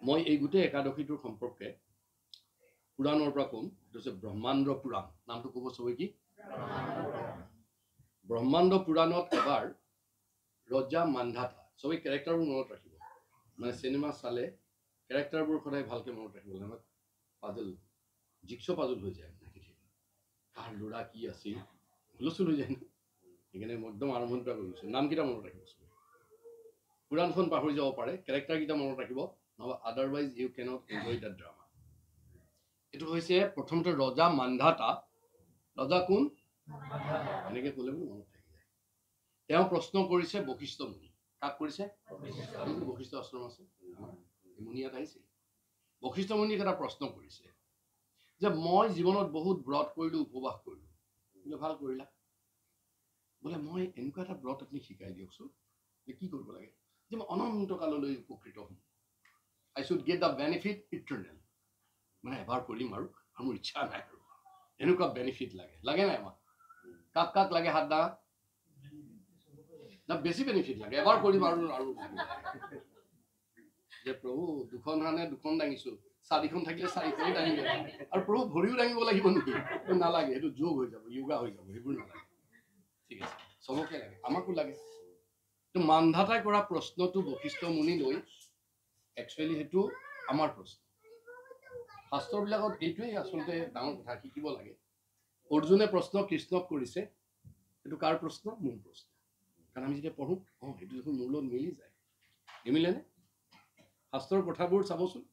মই এই গোটেই একাদশীটোৰ সম্পৰ্কে পুৰাণৰ পৰা ক'ম। এইটো হৈছে ব্ৰহ্মাণ্ড পুৰাণ। নামটো ক'ব চবে কি? ব্ৰহ্মাণ্ড পুৰাণত এবাৰ ৰজা মান্ধাতা, চবে কেৰেক্টাৰবোৰ মনত ৰাখিব। মানে চিনেমা চালে কেৰেক্টাৰবোৰ সদায় ভালকৈ মনত ৰাখিব লাগে। আমাক পাজল জিক্স পাজল হৈ যায় কাৰ ল'ৰা কি আছিল হুলস্থুল হৈ যায় ন। সেইকাৰণে মই একদম আৰম্ভণিৰ পৰা কৈ গৈছোঁ, নামকেইটা মনত ৰাখিব চবে। পুৰাণখন পাহৰি যাব পাৰে, কেৰেক্টাৰকেইটা মনত ৰাখিব, নহ'বা otherwise you cannot enjoy the drama. এইটো হৈছে প্ৰথমতে ৰজা মান্ধাতা। ৰজা কোন? এনেকৈ ক'লে মানে মনত থাকি যায়। তেওঁ প্ৰশ্ন কৰিছে বশিষ্ঠ মুনি। কাক কৰিছে? বশিষ্ঠ আশ্ৰম আছে, মুনি ইয়াত আহিছিল। বশিষ্ঠ মুনিক এটা প্ৰশ্ন কৰিছে যে মই জীৱনত বহুত ব্ৰত কৰিলোঁ, উপবাস কৰিলোঁ। বোলে ভাল কৰিলা। বোলে মই এনেকুৱা এটা ব্ৰত আপুনি শিকাই দিয়কচোন যে কি কৰিব লাগে, যে মই অনন্ত কাললৈ উপকৃত হ'ম। I should get the benefit eternal. মানে এবাৰ কৰিম আৰু মোৰ ইচ্ছা নাই আৰু এনেকুৱা বেনিফিট লাগে। লাগে নাই আমাক? কাক কাক লাগে হাত দাঙা? না বেছি বেনিফিট লাগে, এবাৰ কৰিম আৰু যে প্ৰভু দুখন হানে দুখন দাঙিছোঁ, চাৰিখন থাকিলে চাৰিখনেই দাঙিব। আৰু প্ৰভু ভৰিও দাঙিব লাগিব নেকি? নালাগে, সেইটো যোগ হৈ যাব, য়োগা হৈ যাব, সেইবোৰ নালাগে। ঠিক আছে, চবকে লাগে, আমাকো লাগে। তো মান্ধাতাই কৰা প্ৰশ্নটো বশিষ্ঠ মুনি লৈ একচুৱেলি সেইটো আমাৰ প্ৰশ্ন। শাস্ত্ৰবিলাকত এইটোৱেই আচলতে ডাঙৰ কথা শিকিব লাগে। অৰ্জুনে প্ৰশ্ন কৃষ্ণক কৰিছে, সেইটো কাৰ প্ৰশ্ন? মোৰ প্ৰশ্ন। কাৰণ আমি যেতিয়া পঢ়োঁ, সেইটো দেখোন মোৰ লগত মিলি যায়। নিমিলেনে? শাস্ত্ৰৰ কথাবোৰ চাবচোন,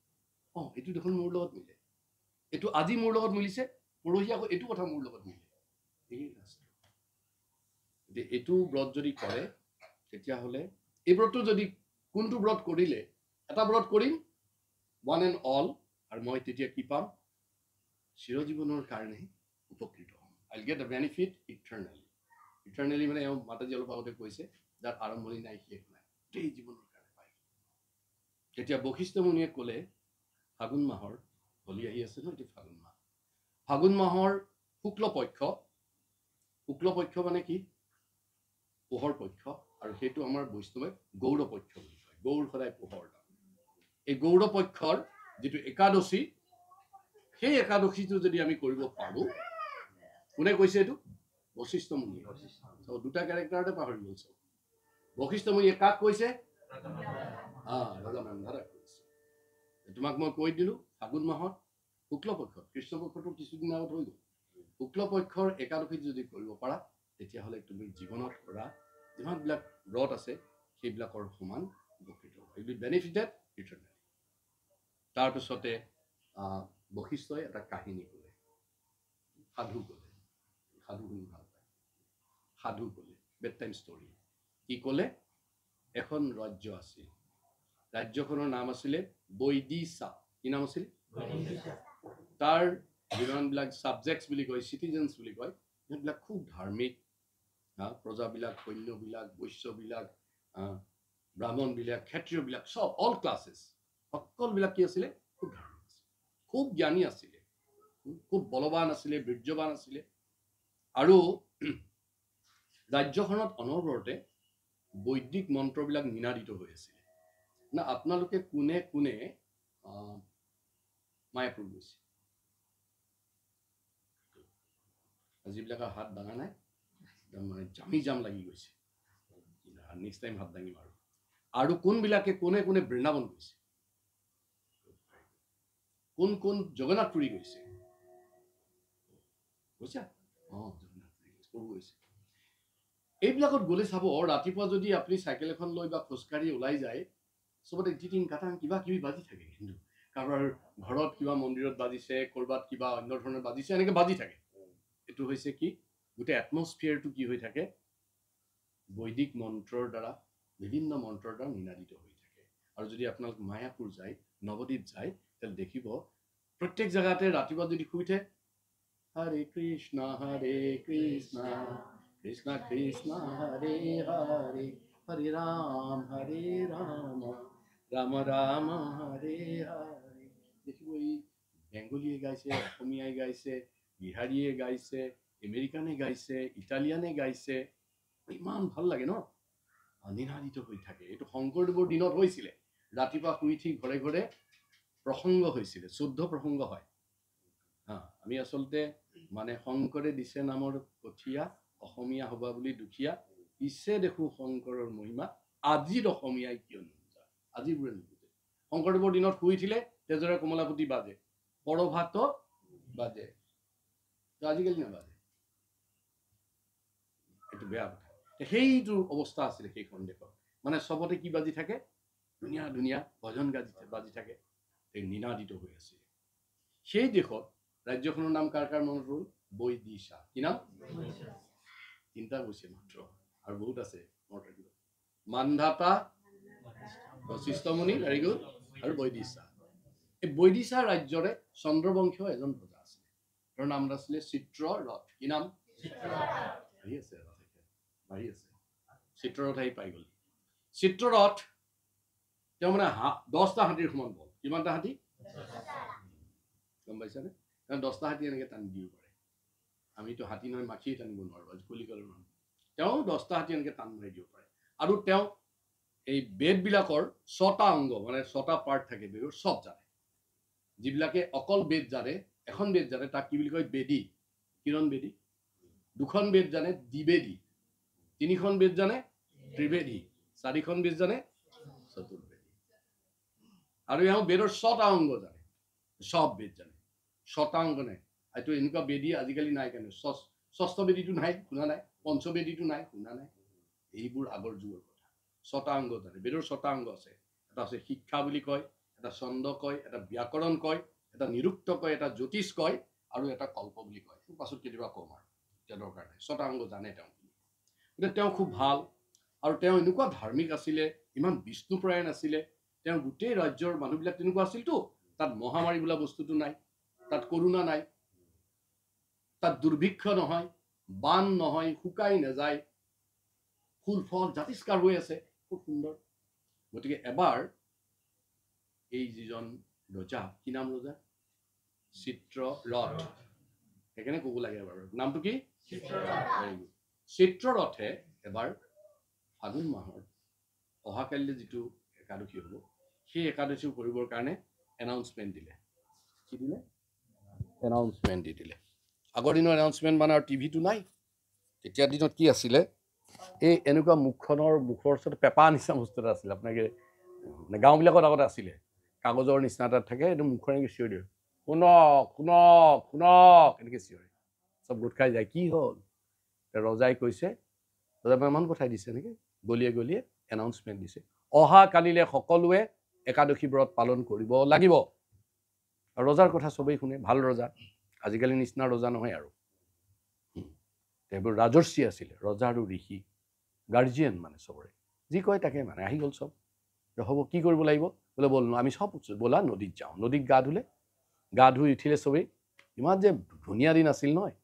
এইটো দেখোন মোৰ লগত মিলে, এইটো আজি মোৰ লগত মিলিছে, পৰহি আকৌ এইটো কথা মোৰ লগত মিলে। এই শাস্ত্ৰ এইটো ব্ৰত যদি কৰে, তেতিয়াহ'লে এই ব্ৰতটো যদি কোনটো ব্ৰত কৰিলে, এটা ব্ৰত কৰিম ওৱান এণ্ড অল, আৰু মই তেতিয়া কি পাম? চিৰজীৱনৰ কাৰণে উপকৃত হ'ম। আই উইল গেট দ্য বেনিফিট ইটাৰনেলি। ইটাৰনেলি মানে মাতাজী অলপ আগতে কৈছে, যাৰ আৰম্ভণি নাই শেষ নাই, গোটেই জীৱনৰ কাৰণে পায়। তেতিয়া বশিষ্ঠ মুনিয়ে ক'লে, ফাগুন মাহৰ হোলী আহি আছে ন, এইটো ফাগুন মাহ। ফাগুন মাহৰ শুক্লপক্ষ, শুক্লপক্ষ মানে কি? পোহৰ পক্ষ, আৰু সেইটো আমাৰ বৈষ্ণৱে গৌৰ পক্ষ বুলি কয়। গৌৰ সদায় পোহৰ। এই গৌৰ পক্ষৰ যিটো একাদশী, সেই একাদশীটো যদি আমি কৰিব পাৰোঁ, কোনে কৈছে এইটো? বশিষ্ঠ মুনিয়ে। দুটা কেৰেক্টাৰতে পাহৰি গৈছে। বশিষ্ঠ মুনিয়ে কাক কৈছে? ৰজা মান্ধাতাক কৈছে। তোমাক মই কৈ দিলোঁ, ফাগুন মাহত শুক্লপক্ষত, কৃষ্ণপক্ষটো কিছুদিন আগত হৈ গ'ল, শুক্লপক্ষৰ একাদশী যদি কৰিব পাৰা, তেতিয়াহ'লে তুমি জীৱনত কৰা যিমানবিলাক ব্ৰত আছে সেইবিলাকৰ সমান উপকৃত হ'ব। You will be benefited eternally. তাৰপিছতে বশিষ্ঠই এটা কাহিনী ক'লে, সাধু ক'লে। সাধু শুনি ভাল পায়। সাধু ক'লে, বেড টাইম ষ্টৰী। কি ক'লে? এখন ৰাজ্য আছিল, ৰাজ্যখনৰ নাম আছিলে বৈদিশা। কি নাম আছিল? তাৰ যিমানবিলাক ছাবজেক্টছ বুলি কয়, চিটিজেনছ বুলি কয়, সেইবিলাক খুব ধাৰ্মিক। প্ৰজাবিলাক, সৈন্যবিলাক, বৈশ্যবিলাক, ব্ৰাহ্মণবিলাক, ক্ষত্ৰিয়বিলাক, চব অল ক্লাছেছ, সকলোবিলাক কি আছিলে? খুব ধাৰ্মিক আছিলে, খুব জ্ঞানী আছিলে, খুব বলৱান আছিলে, বীৰ্যৱান আছিলে। আৰু ৰাজ্যখনত অনবৰতে বৈদিক মন্ত্ৰবিলাক নিনাদিত হৈ আছিলে। না আপোনালোকে কোনে কোনে মায়াপুৰ গৈছে? যিবিলাকৰ হাত দাঙা নাই, মানে জামি জাম লাগি গৈছে, নেক্সট টাইম হাত দাঙিম। আৰু কোনবিলাকে কোনে কোনে বৃন্দাবন গৈছে? কোন কোন জগন্নাথ পুৰী গৈছে? গৈছা? জগন্নাথ পুৰী গৈছে। এইবিলাকত গ'লে চাব, ৰাতিপুৱা যদি আপুনি চাইকেল এখন লৈ বা খোজকাঢ়ি ওলাই যায়, চবতে টিটিং কাটাং কিবা কিবি বাজি থাকে। কিন্তু কাৰোবাৰ ঘৰত কিবা মন্দিৰত বাজিছে, ক'ৰবাত কিবা অন্য ধৰণৰ বাজিছে, এনেকৈ বাজি থাকে। এইটো হৈছে কি? গোটেই এটমস্ফিয়াৰটো কি হৈ থাকে? বৈদিক মন্ত্ৰৰ দ্বাৰা, বিভিন্ন মন্ত্ৰৰ দ্বাৰা নিনাদিত হৈ থাকে। আৰু যদি আপোনালোক মায়াপুৰ যায়, নৱদ্বীপ যায়, তেতিয়াহ'লে দেখিব প্ৰত্যেক জেগাতে ৰাতিপুৱা যদি শুই উঠে, হৰে কৃষ্ণ কৃষ্ণ কৃষ্ণ হৰে হৰে, হৰে ৰাম ৰাম ৰাম হৰে হৰে। দেখিব এই বেংগলীয়ে গাইছে, অসমীয়াই গাইছে, বিহাৰীয়ে গাইছে, আমেৰিকানে গাইছে, ইটালিয়ানে গাইছে, ইমান ভাল লাগে ন? নিনাদিত হৈ থাকে। এইটো শংকৰদেৱৰ দিনত হৈছিলে। ৰাতিপুৱা শুই উঠি ঘৰে ঘৰে প্ৰসংগ হৈছিলে 14 প্ৰসংগ হয় আমি আচলতে মানে শংকৰে দিছে নামৰ কঠীয়া অসমীয়া হবা বুলি দুখীয়া পিছে দেখো শংকৰৰ মহিমা আজিৰ অসমীয়াই কিয় নুবুজা আজিবোৰে নুবুজে শংকৰদেৱৰ দিনত শুই উঠিলে তেজৰে কমলাপতি বাজে পৰভাত বাজে আজিকালি নাবাজে এইটো বেয়া কথা সেইটো অৱস্থা আছিলে সেইখন দেশত মানে চবতে কি বাজি থাকে ধুনীয়া ধুনীয়া ভজন বাজি থাকে নিনাদিত হৈ আছিল সেই দেশত ৰাজ্যখনৰ নাম কাৰ কাৰ মনত ৰ'ল বৈদিশা কি নাম তিনিটা গৈছে মাত্ৰ আৰু বহুত আছে মনত ৰাখিব মান্ধাতা বশিষ্ঠমুনি ভেৰি গুড আৰু বৈদিশা এই বৈদিশা ৰাজ্যৰে চন্দ্ৰবংশীয় এজন ৰজা আছিলে তেওঁৰ নাম আছিলে চিত্ৰৰথ কি নাম আহি আছে চিত্ৰৰথ আহি পাই গ'ল চিত্ৰৰথ তেওঁ মানে 10টা হাতীৰ সমান বল কিমানটা হাতী গম পাইছানে 10টা হাতী এনেকৈ টানি দিব পাৰে আমিতো হাতী নহয় মাখিয়ে টানিব নোৱাৰোঁ আজি কলিকালৰ মানুহ তেওঁ 10টা হাতী এনেকৈ টান মাৰি দিব পাৰে আৰু তেওঁ এই বেদবিলাকৰ 6টা অংগ মানে 6টা পাৰ্ট থাকে বেদৰ চব জানে যিবিলাকে অকল বেদ জানে এখন বেদ জানে তাক কি বুলি কয় বেদী কিৰণ বেদী দুখন বেদ জানে দ্বিবেদী তিনিখন বেদ জানে ত্ৰিবেদী চাৰিখন বেদ জানে চতুৰ্বেদী আৰু এওঁ বেদৰ 6টা অংগ জানে সব বেদ জানে 6টা অংগ নাই এইটো এনেকুৱা বেদী আজিকালি নাই কাৰণে ষষ্ঠ বেদীটো নাই শুনা নাই পঞ্চবেদীটো নাই শুনা নাই এইবোৰ আগৰ যুগৰ কথা 6টা অংগ জানে বেদৰ 6টা অংগ আছে এটা আছে শিক্ষা বুলি কয় এটা ছন্দ কয় এটা ব্যাকৰণ কয় এটা নিৰুক্ত কয় এটা জ্যোতিষ কয় আৰু এটা কল্প বুলি কয় পাছত কেতিয়াবা কম আৰু এতিয়া দৰকাৰ নাই 6টা অংগ জানে তেওঁ গতিকে তেওঁ খুব ভাল আৰু তেওঁ এনেকুৱা ধাৰ্মিক আছিলে ইমান বিষ্ণুপৰায়ণ আছিলে তেওঁ গোটেই ৰাজ্যৰ মানুহবিলাক তেনেকুৱা আছিলতো তাত মহামাৰী বোলা বস্তুটো নাই তাত কৰোণা নাই তাত দুৰ্ভিক্ষ নহয় বান নহয় শুকাই নাযায় ফুল ফল জাতিষ্কাৰ হৈ আছে খুব সুন্দৰ গতিকে এবাৰ এই যিজন ৰজা কি নাম ৰজা চিত্ৰৰথ সেইকাৰণে ক'ব লাগে এবাৰ নামটো কি চিত্ৰৰথে এবাৰ ফাগুন মাহৰ অহাকালিলৈ যিটো একাদশী হ'ব সেই একাদশী কৰিবৰ কাৰণে এনাউন্সমেণ্ট দিলে কি দিলে এনাউন্সমেণ্ট দি দিলে আগৰ দিনৰ এনাউন্সমেণ্ট মানে আৰু টিভিটো নাই তেতিয়াৰ দিনত কি আছিলে এই এনেকুৱা মুখৰ ওচৰত পেপা নিচিনা বস্তু এটা আছিলে আপোনালোকে মানে গাঁওবিলাকত আগতে আছিলে কাগজৰ নিচিনা এটা থাকে এইটো মুখৰ এনেকৈ চিঞৰি দিয়ে শুনক শুনক শুনক এনেকৈ চিঞৰে চব গোট খাই যায় কি হ'ল ৰজাই কৈছে ৰজাই মেহমান পঠাই দিছে এনেকৈ গলিয়ে গলিয়ে এনাউন্সমেণ্ট দিছে অহা কালিলৈ সকলোৱে একাদশী ব্ৰত পালন কৰিব লাগিব আৰু ৰজাৰ কথা চবেই শুনে ভাল ৰজা আজিকালি নিচিনা ৰজা নহয় আৰু এইবোৰ ৰাজৰ্ষি আছিলে ৰজা আৰু ঋষি গাৰ্জিয়ান মানে চবৰে যি কয় তাকে মানে আহি গ'ল চব হ'ব কি কৰিব লাগিব বোলে ব'ল আমি চব ব'লা নদীত যাওঁ নদীত গা ধুলে গা ধুই উঠিলে চবেই ইমান যে ধুনীয়া দিন আছিল নহয়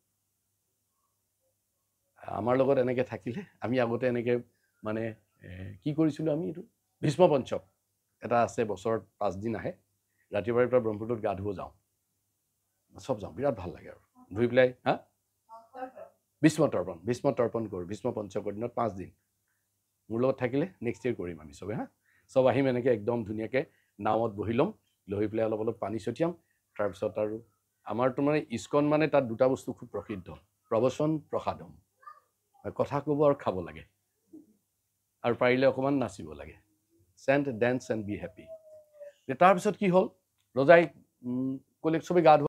আমাৰ লগত এনেকৈ থাকিলে আমি আগতে এনেকৈ মানে কি কৰিছিলোঁ আমি এইটো ভীষ্ম পঞ্চক এটা আছে বছৰত 5 দিন আহে ৰাতিপুৱাই পৰা ব্ৰহ্মপুত্ৰত গা ধুব যাওঁ চব যাওঁ বিৰাট ভাল লাগে আৰু ধুই পেলাই ভীষ্ম তৰ্পণ কৰোঁ ভীষ্ম পঞ্চকৰ দিনত 5 দিন মোৰ লগত থাকিলে নেক্সট ইয়েৰ কৰিম আমি চবে চব আহিম এনেকৈ একদম ধুনীয়াকৈ নাৱত বহি ল'ম লৈ পেলাই অলপ অলপ পানী ছটিয়াম তাৰপিছত আৰু আমাৰতো মানে ইস্কন মানে তাত দুটা বস্তু খুব প্ৰসিদ্ধ প্ৰবচন প্ৰসাদম কথা ক'ব আৰু খাব লাগে আৰু পাৰিলে অকণমান নাচিব লাগে চেণ্ট ডেন্স এণ্ড বি হেপী তাৰপিছত কি হ'ল ৰজাই ক'লে চবেই গা ধোৱা